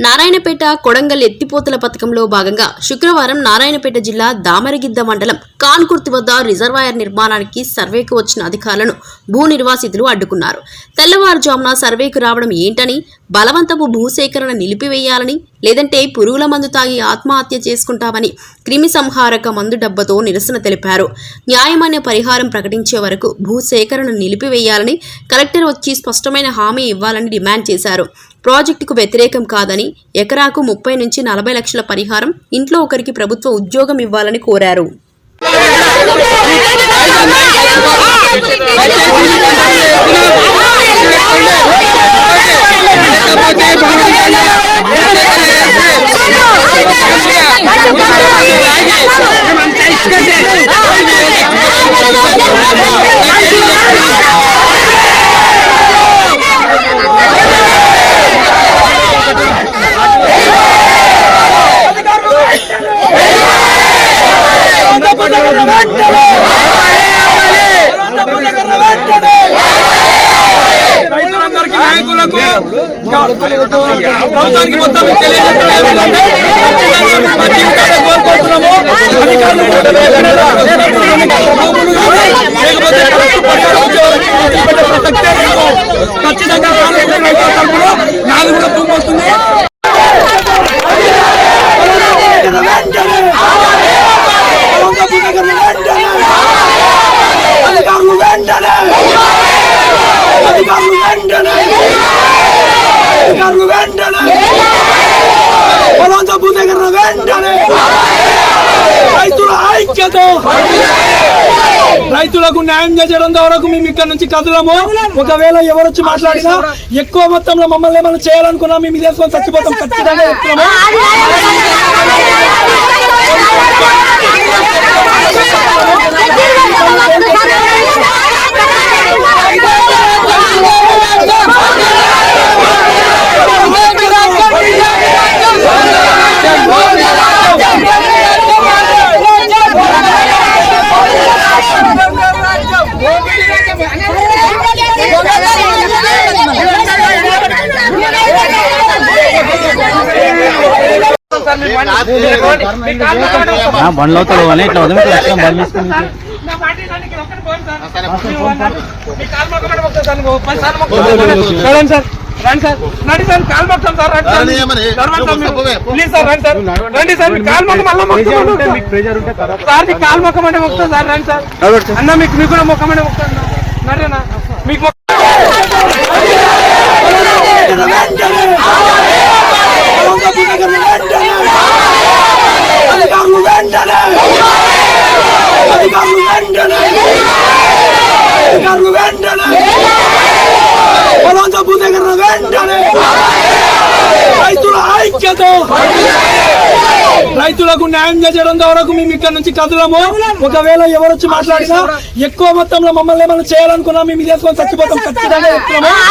నారాయణపేట కొడంగల్ ఎత్తిపోతల పథకంలో భాగంగా శుక్రవారం నారాయణపేట జిల్లా దామరగిద్ద మండలం కాన్కుర్తి వద్ద రిజర్వాయర్ నిర్మాణానికి సర్వేకు వచ్చిన అధికారులను భూ నిర్వాసితులు అడ్డుకున్నారు. తెల్లవారుజామున సర్వేకు రావడం ఏంటని, బలవంతపు భూసేకరణ నిలిపివేయాలని, లేదంటే పురుగుల మందు తాగి ఆత్మహత్య చేసుకుంటామని క్రిమి సంహారక మందు డబ్బతో నిరసన తెలిపారు. న్యాయమైన పరిహారం ప్రకటించే వరకు భూసేకరణ నిలిపివేయాలని కలెక్టర్ వచ్చి స్పష్టమైన హామీ ఇవ్వాలని డిమాండ్ చేశారు. ప్రాజెక్టుకు వ్యతిరేకం కాదని, ఎకరాకు 30 నుంచి 40 లక్షల పరిహారం, ఇంట్లో ఒకరికి ప్రభుత్వ ఉద్యోగం ఇవ్వాలని కోరారు. ప్రభుత్వానికి మొత్తం ఖచ్చితంగా నాలుగు కూడా భూమి వస్తుంది. రైతులకు న్యాయం చేయడం వరకు మేము ఇక్కడ నుంచి కదలము. ఒకవేళ ఎవరొచ్చి మాట్లాడినా ఎక్కువ మొత్తంలో మమ్మల్ని ఏమైనా చేయాలనుకున్నా మేము ఇదేసుకొని చచ్చిపోతాం. ఖచ్చితంగా చెప్తున్నాము. బండ్లో తొలగాలి ఇట్లా బండి అన్న మీకు కూడా మొక్కమని మొక్కుతాను. నరేనా మీకు రైతులకు న్యాయం చేయడం వరకు మేము ఇక్కడ నుంచి కదలము. ఒకవేళ ఎవరొచ్చి మాట్లాడినా ఎక్కువ మొత్తంలో మమ్మల్ని ఏమైనా చేయాలనుకున్నా మేము ఇదేసుకొని చచ్చిపోతాం. ఖచ్చితంగా చెప్తున్నాము.